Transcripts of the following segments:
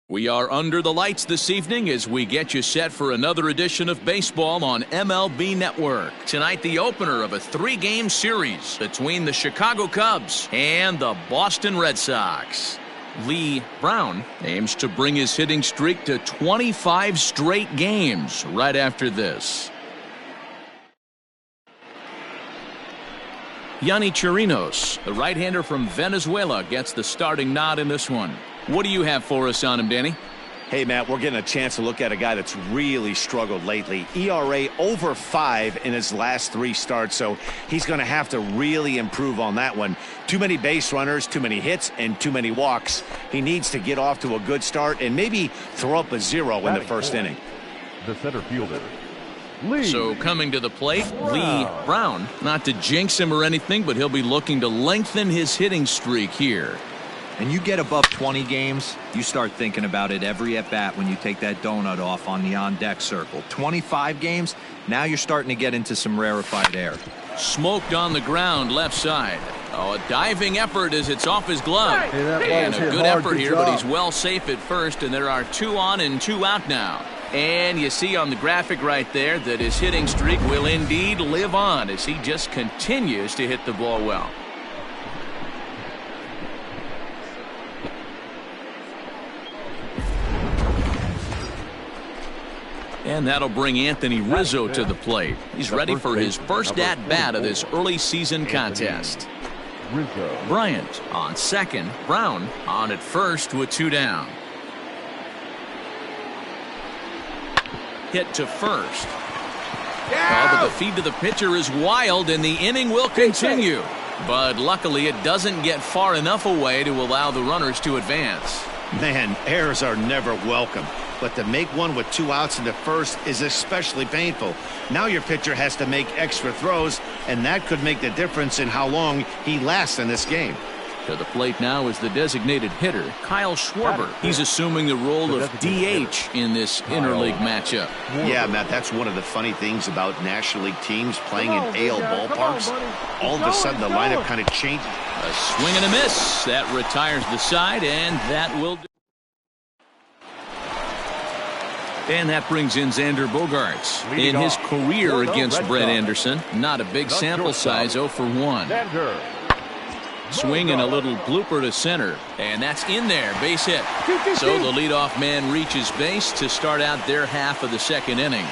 We are under the lights this evening as we get you set for another edition of baseball on MLB Network. Tonight, the opener of a three-game series between the Chicago Cubs and the Boston Red Sox. Lee Brown aims to bring his hitting streak to 25 straight games right after this. Yonny Chirinos, the right-hander from Venezuela, gets the starting nod in this one. What do you have for us on him, Danny? Hey, Matt, we're getting a chance to look at a guy that's really struggled lately. ERA over 5 in his last 3 starts, so he's going to have to really improve on that one. Too many base runners, too many hits, and too many walks. He needs to get off to a good start and maybe throw up a 0 in the first inning. The center fielder. So coming to the plate, Lee Brown. Not to jinx him or anything, but he'll be looking to lengthen his hitting streak here. And you get above 20 games, you start thinking about it every at-bat when you take that donut off on the on-deck circle. 25 games, now you're starting to get into some rarefied air. Smoked on the ground left side. Oh, a diving effort as it's off his glove. And a good effort here, but he's well safe at first, and there are 2 on and 2 out now. And you see on the graphic right there that his hitting streak will indeed live on as he just continues to hit the ball well. And that'll bring Anthony Rizzo to the plate. He's ready for his first at-bat of this early season contest. Bryant on second. Brown on at first with 2 down. Hit to first. Oh, but the feed to the pitcher is wild, and the inning will continue. But luckily, it doesn't get far enough away to allow the runners to advance. Man, errors are never welcome. But to make one with 2 outs in the first is especially painful. Now your pitcher has to make extra throws, and that could make the difference in how long he lasts in this game. To the plate now is the designated hitter, Kyle Schwarber. He's assuming the role of DH in this interleague matchup. Yeah, Matt, that's one of the funny things about National League teams playing in AL ballparks. All of a sudden, the lineup kind of changes. A swing and a miss. That retires the side, and that will do. And that brings in Xander Bogaerts. In his career against Brett Anderson, not a big sample size, 0 for 1. Swing and a little blooper to center, and that's in there, base hit. So the leadoff man reaches base to start out their half of the second inning.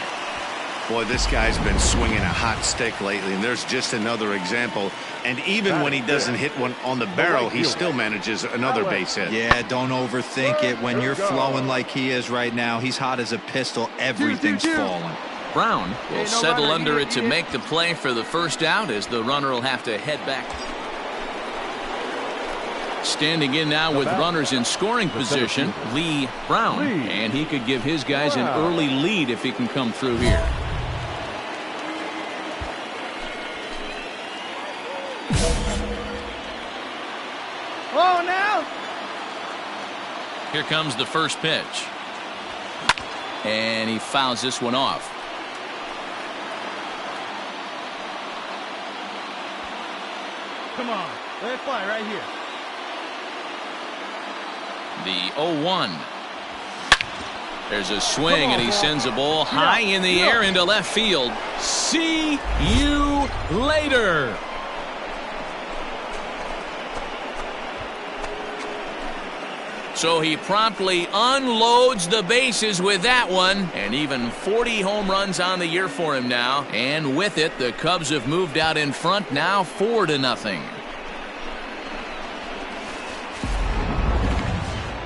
Boy, this guy's been swinging a hot stick lately, and there's just another example. And even when he doesn't hit one on the barrel, he still manages another base hit. Yeah, don't overthink it. When you're flowing like he is right now, he's hot as a pistol. Everything's falling. Brown will settle under it to make the play for the first out as the runner will have to head back. Standing in now with runners in scoring position, Lee Brown. And he could give his guys an early lead if he can come through here. Oh, now. Here comes the first pitch. And he fouls this one off. Come on, let it fly right here. The 0-1. There's a swing, and he sends a ball high in the air into left field. See you later. So he promptly unloads the bases with that one, and even 40 home runs on the year for him now. And with it, the Cubs have moved out in front now 4-0.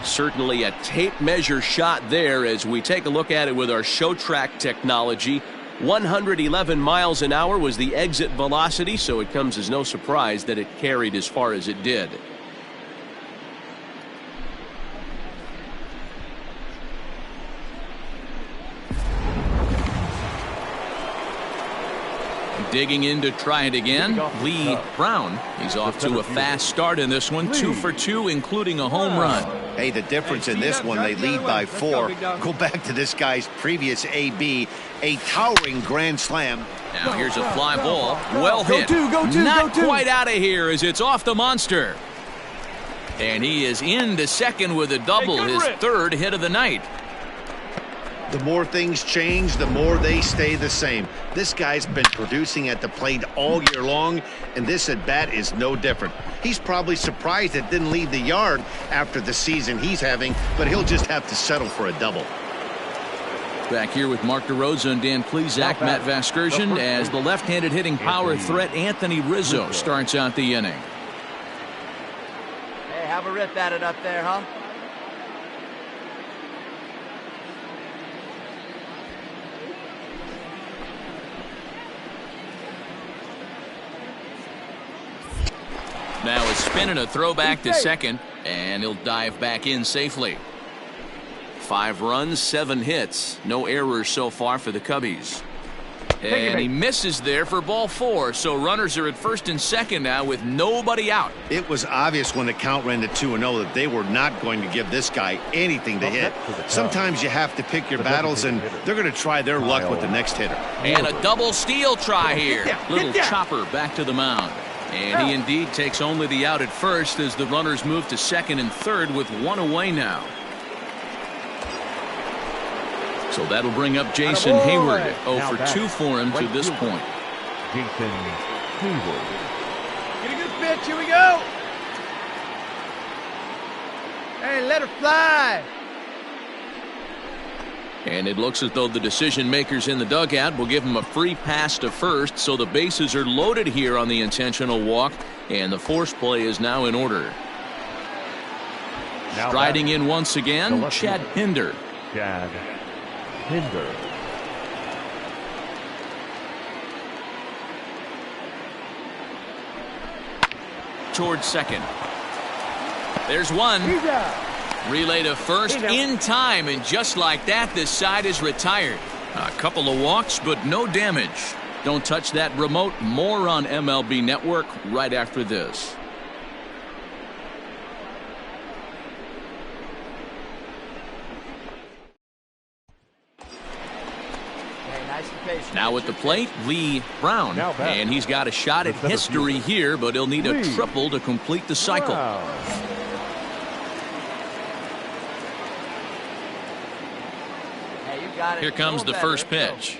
Certainly a tape measure shot there as we take a look at it with our show track technology. 111 miles an hour was the exit velocity, so it comes as no surprise that it carried as far as it did. Digging in to try it again, Lee Brown. He's off to a fast start in this one, 2 for 2, including a home run. Hey, the difference in this one, they lead by 4. Go back to this guy's previous AB, a towering grand slam. Now here's a fly ball, well hit. Not quite out of here as it's off the monster. And he is into second with a double, his third hit of the night. The more things change, the more they stay the same. This guy's been producing at the plate all year long, and this at-bat is no different. He's probably surprised it didn't leave the yard after the season he's having, but he'll just have to settle for a double. Back here with Mark DeRosa and Dan Plesac, Matt Vasgersian, as the left-handed hitting power threat Anthony Rizzo starts out the inning. Hey, have a rip at it up there, huh? Now a spin and a throwback to second, and he'll dive back in safely. 5 runs, 7 hits, no errors so far for the Cubbies. And he misses there for ball 4, so runners are at first and second now with nobody out. It was obvious when the count ran to 2-0 that they were not going to give this guy anything to hit. Sometimes you have to pick your battles, and they're going to try their luck with the next hitter. And a double steal try here. Little chopper back to the mound. And he indeed takes only the out at first as the runners move to second and third with 1 away now. So that'll bring up Jason Hayward. 0 for 2 for him to this point. Jason Hayward. Get a good pitch. Here we go. Hey, let her fly. And it looks as though the decision makers in the dugout will give him a free pass to first, so the bases are loaded here on the intentional walk, and the force play is now in order. Striding in once again, Chad Pinder. Chad Pinder. Towards second. There's one. Relay to first in time, and just like that, this side is retired. A couple of walks, but no damage. Don't touch that remote. More on MLB Network right after this. Now at the plate, Lee Brown, and he's got a shot at history here, but he'll need a triple to complete the cycle. Here comes the first pitch.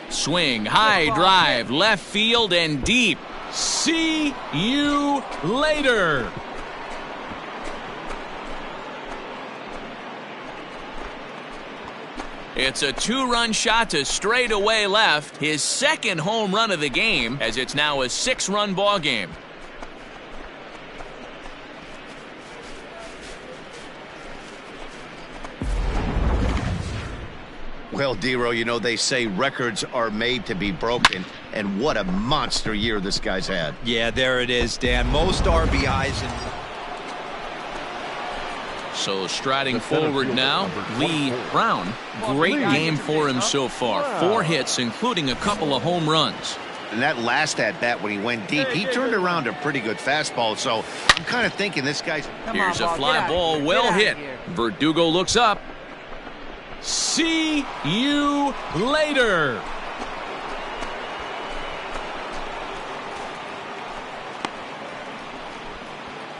Swing, high drive, left field and deep. See you later. It's a 2-run shot to straightaway left. His second home run of the game, as it's now a 6-run ball game. Well, Dero, you know, they say records are made to be broken, and what a monster year this guy's had. Yeah, there it is, Dan. Most RBIs. So striding forward now, Lee Brown. Great game for him so far. 4 hits, including a couple of home runs. And that last at-bat when he went deep, he turned around a pretty good fastball, so I'm kind of thinking this guy's... Here's a fly ball, well hit. Verdugo looks up. See you later.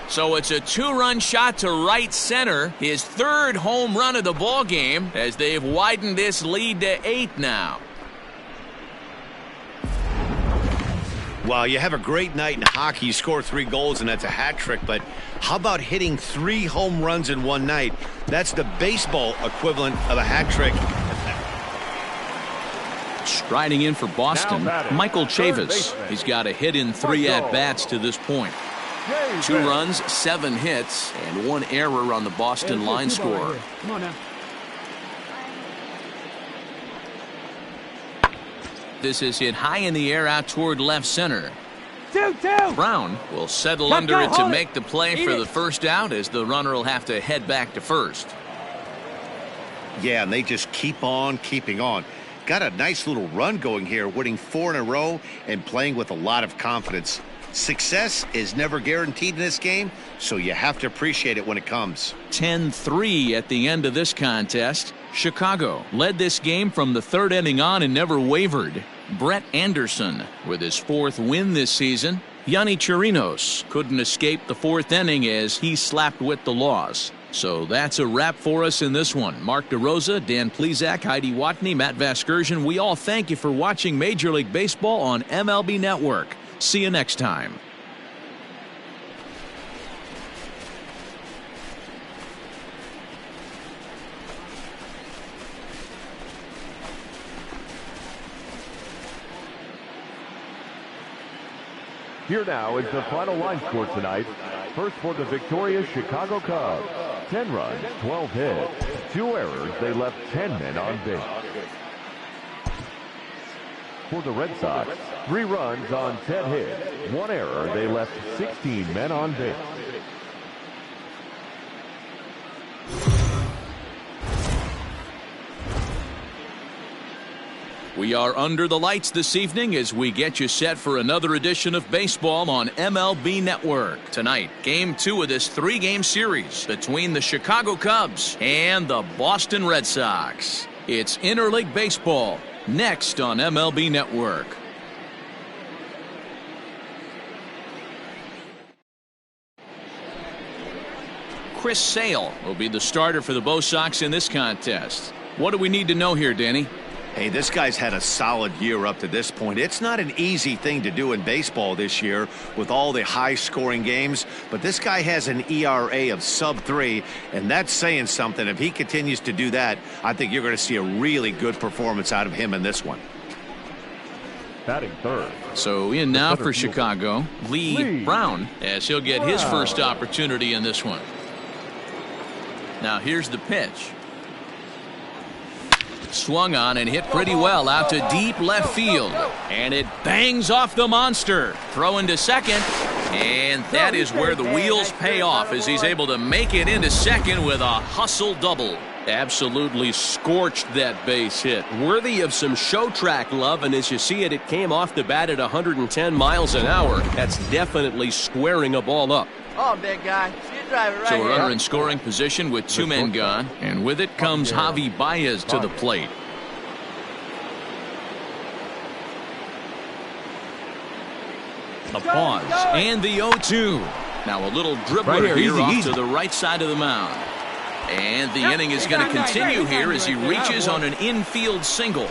So it's a 2-run shot to right center, his 3rd home run of the ball game, as they've widened this lead to 8 now. Well, you have a great night in hockey. You score 3 goals, and that's a hat trick. But how about hitting 3 home runs in one night? That's the baseball equivalent of a hat trick. Striding in for Boston, Michael Chavis. He's got a hit in 3 at-bats to this point. 2 runs, 7 hits, and 1 error on the Boston line score. Come on now. This is hit high in the air out toward left center. 2-2. Brown will settle under it to make the play for the first out, as the runner will have to head back to first. Yeah, and they just keep on keeping on. Got a nice little run going here, winning 4 in a row and playing with a lot of confidence. Success is never guaranteed in this game, so you have to appreciate it when it comes. 10-3 at the end of this contest. Chicago led this game from the 3rd inning on and never wavered. Brett Anderson with his 4th win this season. Yanni Chirinos couldn't escape the fourth inning as he slapped with the loss. So that's a wrap for us in this one. Mark DeRosa, Dan Plesac, Heidi Watney, Matt Vasgersian, we all thank you for watching Major League Baseball on MLB Network. See you next time. Here now is the final line score tonight. First for the victorious Chicago Cubs. 10 runs, 12 hits, 2 errors. They left 10 men on base. For the Red Sox, 3 runs on 10 hits, 1 error. They left 16 men on base. We are under the lights this evening as we get you set for another edition of baseball on MLB Network. Tonight, Game 2 of this 3-game series between the Chicago Cubs and the Boston Red Sox. It's Interleague Baseball, next on MLB Network. Chris Sale will be the starter for the Bo Sox in this contest. What do we need to know here, Danny? Hey, this guy's had a solid year up to this point. It's not an easy thing to do in baseball this year with all the high-scoring games, but this guy has an ERA of sub-3, and that's saying something. If he continues to do that, I think you're going to see a really good performance out of him in this one. Batting third. So in now for Chicago, Lee Brown, as he'll get his first opportunity in this one. Now here's the pitch. Swung on and hit pretty well out to deep left field. And it bangs off the monster. Throw into second. And that is where the wheels pay off as he's able to make it into second with a hustle double. Absolutely scorched that base hit. Worthy of some show track love, and as you see it came off the bat at 110 miles an hour. That's definitely squaring a ball up. Oh, big guy. See you drive it right So a here. runner in scoring position with 2 men gone. And with it comes Javi Baez to the plate. A pause and the 0-2. Now a little dribbler here off to the right side of the mound. And the inning is going to continue here as he reaches on an infield single.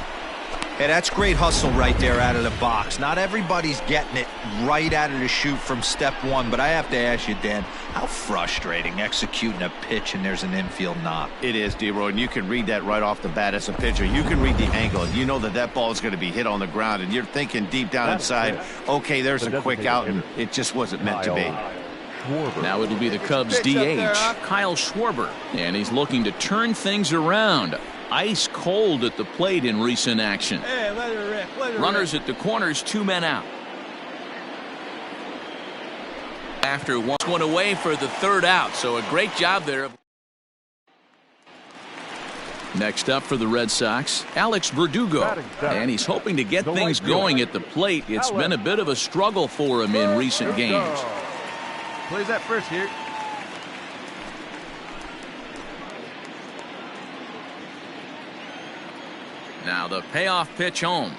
Hey, that's great hustle right there out of the box. Not everybody's getting it right out of the chute from step one, but I have to ask you, Dan, how frustrating executing a pitch and there's an infield knock. It is, D-Roy, and you can read that right off the bat as a pitcher. You can read the angle, and you know that that ball is going to be hit on the ground, and you're thinking deep down inside, okay, there's a quick out, and it just wasn't meant to be. Now it'll be the Cubs DH, Kyle Schwarber, and he's looking to turn things around. Ice cold at the plate in recent action. Hey, let her rip. Let her Runners rip. at the corners, 2 men out. After one away for the 3rd out, so a great job there. Next up for the Red Sox, Alex Verdugo, and he's hoping to get things going at the plate. It's been a bit of a struggle for him in recent games. Plays that first here. Now the payoff pitch home.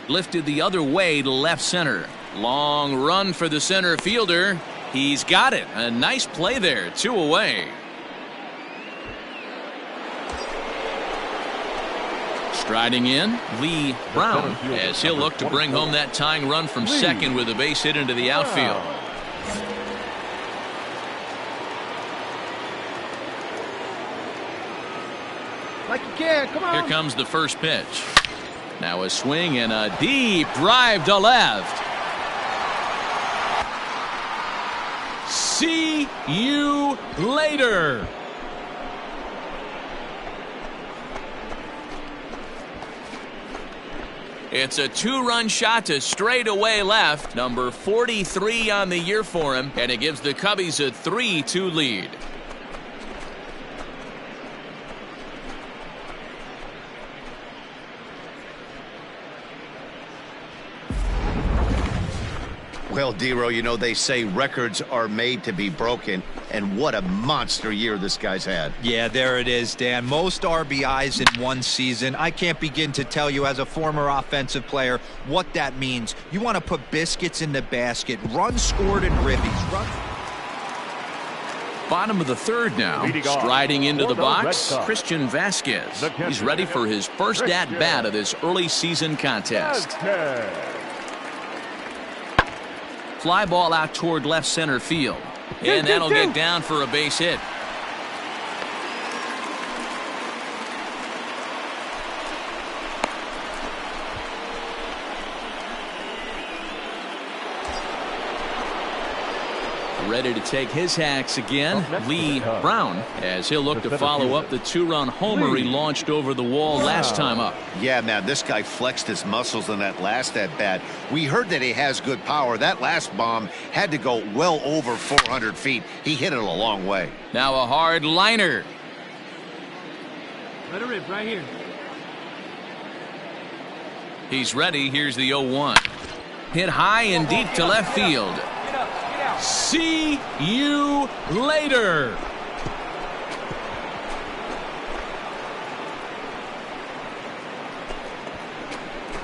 Lifted the other way to left center. Long run for the center fielder. He's got it. A nice play there. 2 away. Striding in, Lee Brown, as he'll look to bring home that tying run from second with a base hit into the outfield. Like you can. Come on. Here comes the first pitch. Now a swing and a deep drive to left. See you later. It's a 2-run shot to straightaway left. Number 43 on the year for him, and it gives the Cubbies a 3-2 lead. Well, Dero, you know, they say records are made to be broken, and what a monster year this guy's had. Yeah, there it is, Dan. Most RBIs in one season. I can't begin to tell you as a former offensive player what that means. You want to put biscuits in the basket, runs scored and ribbies. Bottom of the third now. Striding into the box, Christian Vasquez. He's ready for his first at-bat of this early season contest. Fly ball out toward left center field. And that'll get down for a base hit. Ready to take his hacks again, Lee Brown, as he'll look to follow up the two-run homer he launched over the wall last time up. Yeah, man, this guy flexed his muscles in that last at-bat. We heard that he has good power. That last bomb had to go well over 400 feet. He hit it a long way. Now a hard liner. Let it rip right here. He's ready. Here's the 0-1. Hit high and deep to left field. See you later.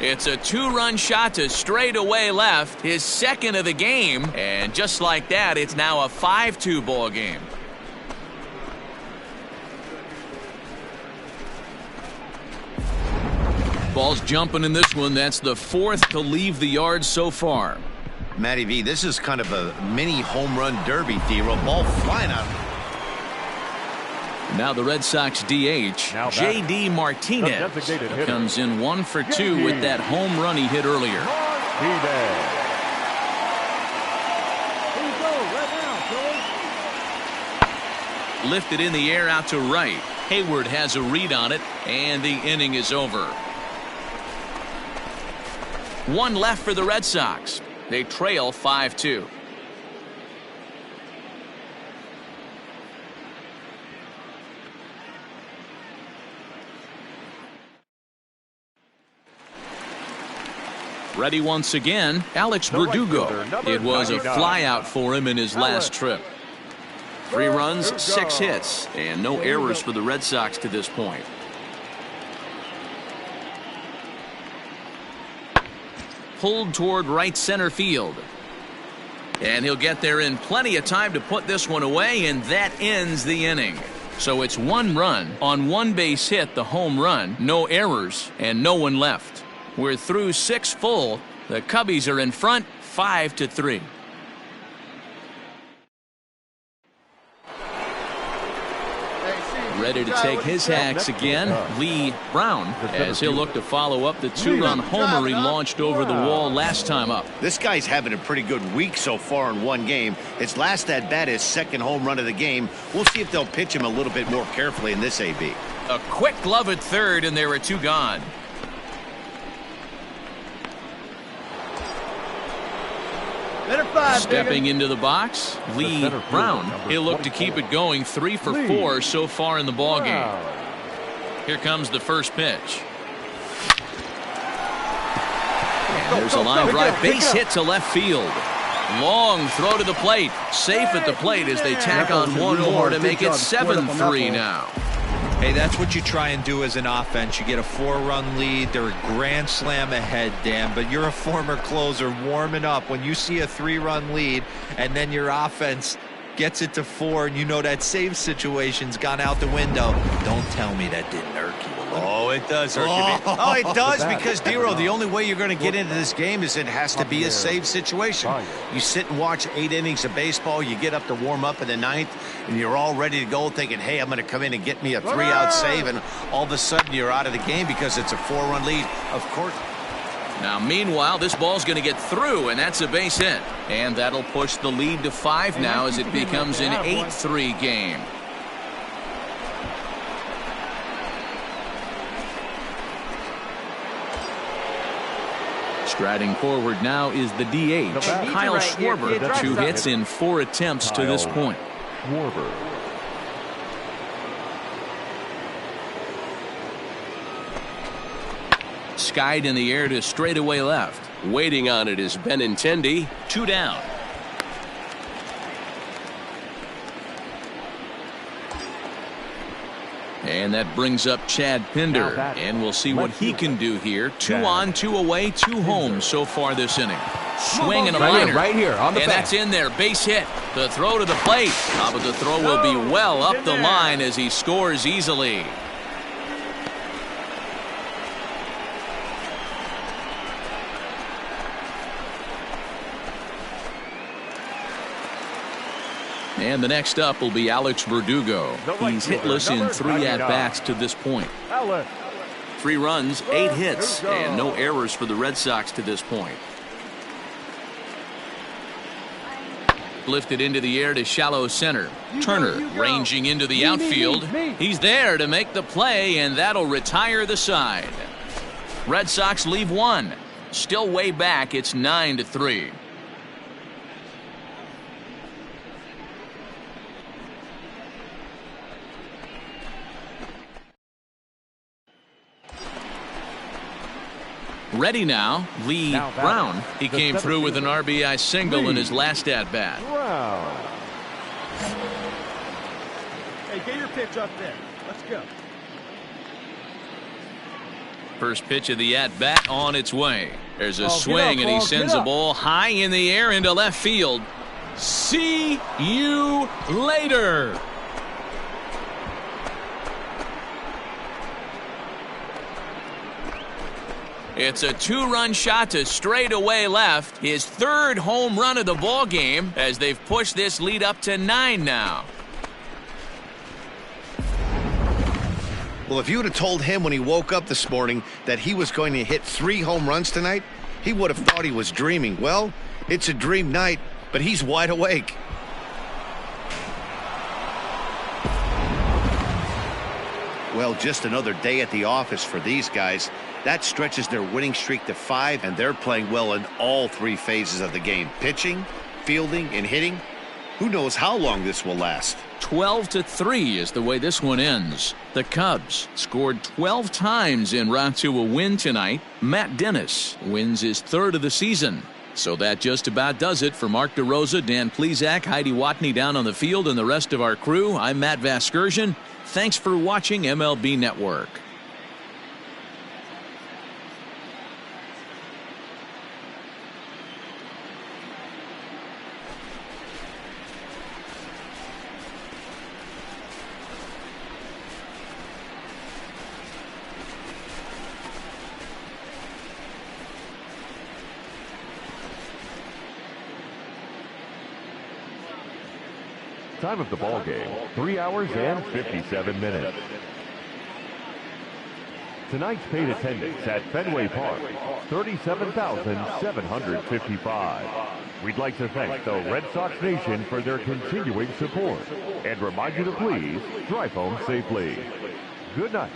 It's a two-run shot to straightaway left, his second of the game, and just like that, it's now a 5-2 ball game. Ball's jumping in this one. That's the fourth to leave the yard so far. Matty V, this is kind of a mini home run derby, Dero. Ball flying out. Now the Red Sox DH, J.D. Martinez, comes in 1 for 2 with that home run he hit earlier. Lifted in the air out to right. Hayward has a read on it, and the inning is over. One left for the Red Sox. They trail 5-2. Ready once again, Alex Verdugo. It was a flyout for him in his last trip. 3 runs, 6 hits, and no errors for the Red Sox to this point. Pulled toward right center field. And he'll get there in plenty of time to put this one away, and that ends the inning. So it's 1 run on 1 base hit, the home run, no errors, and no one left. We're through 6 full. The Cubbies are in front 5-3. Ready to take his hacks again, Lee Brown, as he'll look to follow up the 2-run homer he launched over the wall last time up. This guy's having a pretty good week so far in one game. His last at-bat is second home run of the game. We'll see if they'll pitch him a little bit more carefully in this AB. A quick glove at third, and there are 2 gone. Stepping into the box, Lee Brown. He'll look to keep it going 3 for 4 so far in the ball game. Here comes the first pitch. And there's a line drive base hit to left field. Long throw to the plate. Safe at the plate as they tack on 1 more to make it 7-3 now. Hey, that's what you try and do as an offense. You get a 4-run lead. They're a grand slam ahead, Dan, but you're a former closer warming up. When you see a 3-run lead and then your offense gets it to 4 and you know that save situation's gone out the window, don't tell me that didn't irk you a little. Oh, it does irk you. Oh, it does, because, Dero, the only way you're going to get into this game is it has to be a save situation. You sit and watch 8 innings of baseball, you get up to warm up in the 9th, and you're all ready to go thinking, hey, I'm going to come in and get me a 3-out save, and all of a sudden you're out of the game because it's a 4-run lead. Of course. Now, meanwhile, this ball's going to get through, and that's a base hit. And that'll push the lead to 5 now as it becomes an 8-3 game. Striding forward now is the DH, Kyle Schwarber. 2 hits in 4 attempts to this point. Schwarber. skied in the air to straightaway left. Waiting on it is Benintendi. 2 down. And that brings up Chad Pinder, and we'll see what he can do here. 2 on, 2 away, 2 home so far this inning. Swing and a liner. Right here on the and that's in there. Base hit. The throw to the plate. But the throw will be well up the line as he scores easily. And the next up will be Alex Verdugo. He's hitless in 3 at-bats to this point. 3 runs, 8 hits, and no errors for the Red Sox to this point. Lifted into the air to shallow center. Turner ranging into the outfield. He's there to make the play, and that'll retire the side. Red Sox leave 1. Still way back. It's 9-3. Ready now, Lee Brown. He came through with an RBI single in his last at-bat. Hey, get your pitch up there. Let's go. First pitch of the at-bat on its way. There's a swing, and he sends a ball high in the air into left field. See you later. It's a 2-run shot to straightaway left. His 3rd home run of the ball game as they've pushed this lead up to 9 now. Well, if you would have told him when he woke up this morning that he was going to hit 3 home runs tonight, he would have thought he was dreaming. Well, it's a dream night, but he's wide awake. Well, just another day at the office for these guys. That stretches their winning streak to 5, and they're playing well in all 3 phases of the game. Pitching, fielding, and hitting. Who knows how long this will last. 12-3 is the way this one ends. The Cubs scored 12 times en route to a win tonight. Matt Dennis wins his 3rd of the season. So that just about does it for Mark DeRosa, Dan Plesac, Heidi Watney down on the field, and the rest of our crew. I'm Matt Vasgersian. Thanks for watching MLB Network. Time of the ball game, 3 hours and 57 minutes. Tonight's paid attendance at Fenway Park, 37,755. We'd like to thank the Red Sox Nation for their continuing support and remind you to please drive home safely. Good night.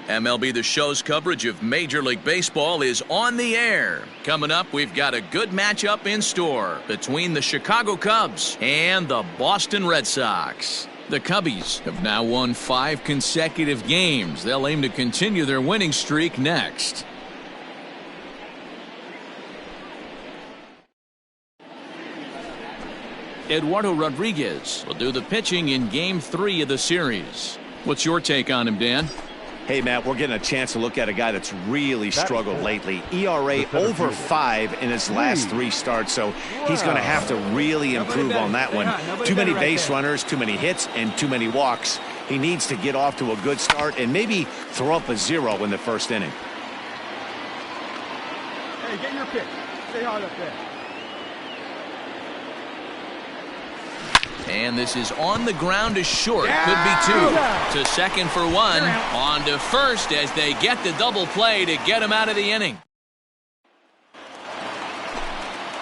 MLB The Show's coverage of Major League Baseball is on the air. Coming up, we've got a good matchup in store between the Chicago Cubs and the Boston Red Sox. The Cubbies have now won 5 consecutive games. They'll aim to continue their winning streak next. Eduardo Rodriguez will do the pitching in Game 3 of the series. What's your take on him, Dan? Hey, Matt, we're getting a chance to look at a guy that's really struggled lately. ERA over 5 in his last 3 starts, so he's going to have to really improve on that one. Too many base runners, too many hits, and too many walks. He needs to get off to a good start and maybe throw up a 0 in the first inning. Hey, get your pitch. Stay hard up there. And this is on the ground to short. Could be two. To second for one. On to first as they get the double play to get him out of the inning.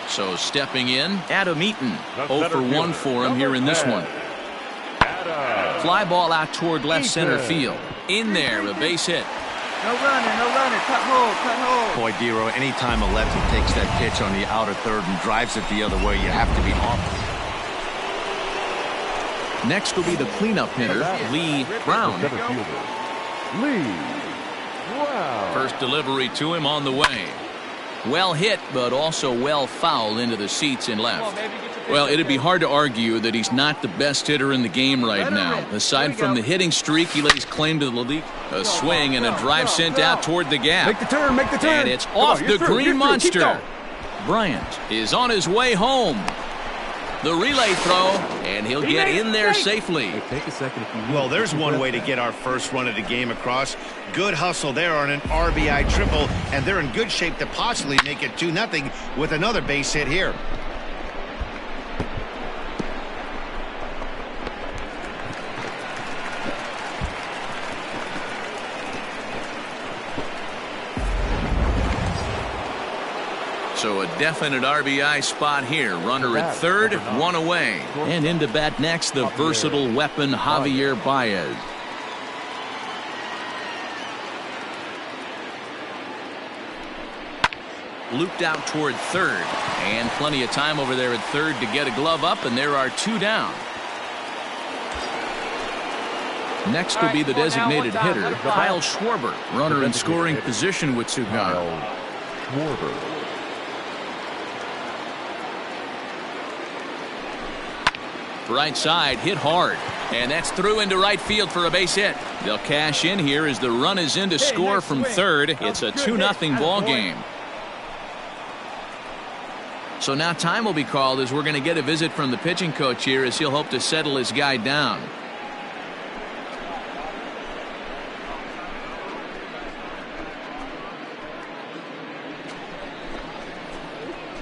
So stepping in, Adam Eaton. 0 for 1 for him here in this one. Fly ball out toward left center field. In there, a base hit. No runner, cut hold. Boy, Dero, anytime a lefty takes that pitch on the outer third and drives it the other way, you have to be off. Next will be the cleanup hitter, Lee Brown. First delivery to him on the way. Well hit, but also well fouled into the seats and left. Well, it'd be hard to argue that he's not the best hitter in the game right now. Aside from the hitting streak, he lays claim to the lead. A swing and a drive sent out toward the gap. Make the turn. And it's off the Green Monster. Bryant is on his way home. The relay throw, and he'll get in there safely. Take a second if you need. Well, there's one way to get our first run of the game across. Good hustle there on an RBI triple, and they're in good shape to possibly make it 2-0 with another base hit here. So a definite RBI spot here. Runner at third, one away. And into bat next, the versatile weapon, Javier Baez. Looped out toward third. And plenty of time over there at third to get a glove up, and there are two down. Next will be the designated hitter, Kyle Schwarber. Runner in scoring position with Sugano. Right side, hit hard. And that's through into right field for a base hit. They'll cash in here as the run is in to score from third. It's a 2-0 ball game. So now time will be called as we're going to get a visit from the pitching coach here as he'll hope to settle his guy down.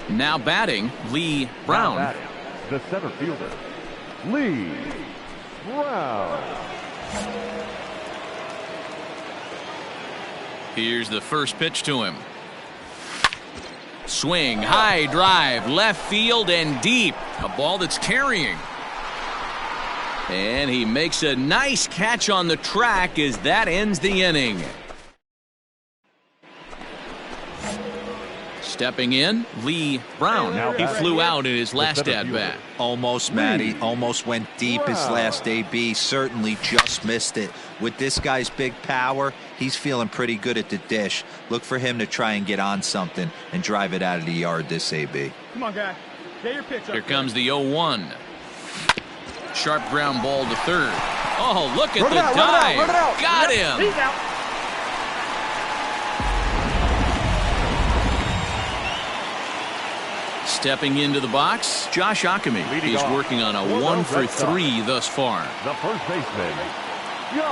Now batting, Lee Brown. The center fielder, Lee Brown. Here's the first pitch to him. Swing, high drive, left field and deep. A ball that's carrying. And he makes a nice catch on the track as that ends the inning. Stepping in, Lee Brown. He flew out in his last at-bat. Almost, Matty. Almost went deep his last AB. Certainly just missed it. With this guy's big power, he's feeling pretty good at the dish. Look for him to try and get on something and drive it out of the yard this AB. Come on, guy. Get your pitch up. Here comes the 0-1. Sharp ground ball to third. Oh, look at the dive. Got him. He's out. Stepping into the box, Josh Ockamy. He's working on a 1 for 3 thus far. The first baseman.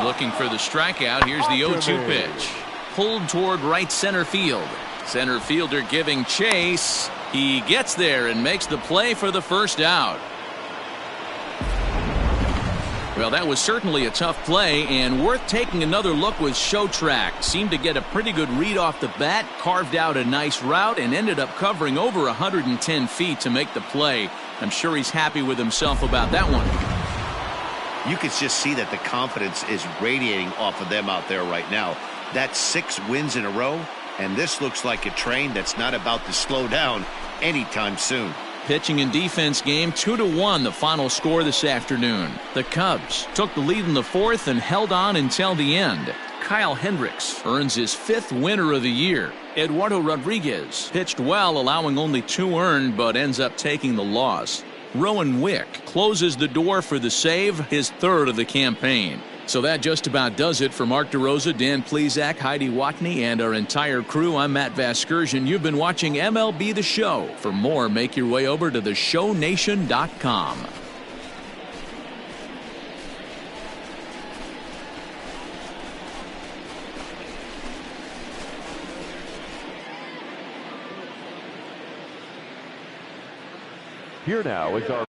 Looking for the strikeout. Here's the 0-2 pitch. Pulled toward right center field. Center fielder giving chase. He gets there and makes the play for the first out. Well, that was certainly a tough play, and worth taking another look was Showtrack. Seemed to get a pretty good read off the bat, carved out a nice route, and ended up covering over 110 feet to make the play. I'm sure he's happy with himself about that one. You can just see that the confidence is radiating off of them out there right now. That's 6 wins in a row, and this looks like a train that's not about to slow down anytime soon. Pitching and defense game 2-1 the final score this afternoon. The Cubs took the lead in the fourth and held on until the end. Kyle Hendricks earns his 5th winner of the year. Eduardo Rodriguez pitched well, allowing only 2 earned, but ends up taking the loss. Rowan Wick closes the door for the save, his 3rd of the campaign. So that just about does it for Mark DeRosa, Dan Plesac, Heidi Watney, and our entire crew. I'm Matt Vasgersian. You've been watching MLB The Show. For more, make your way over to theshownation.com. Here now is our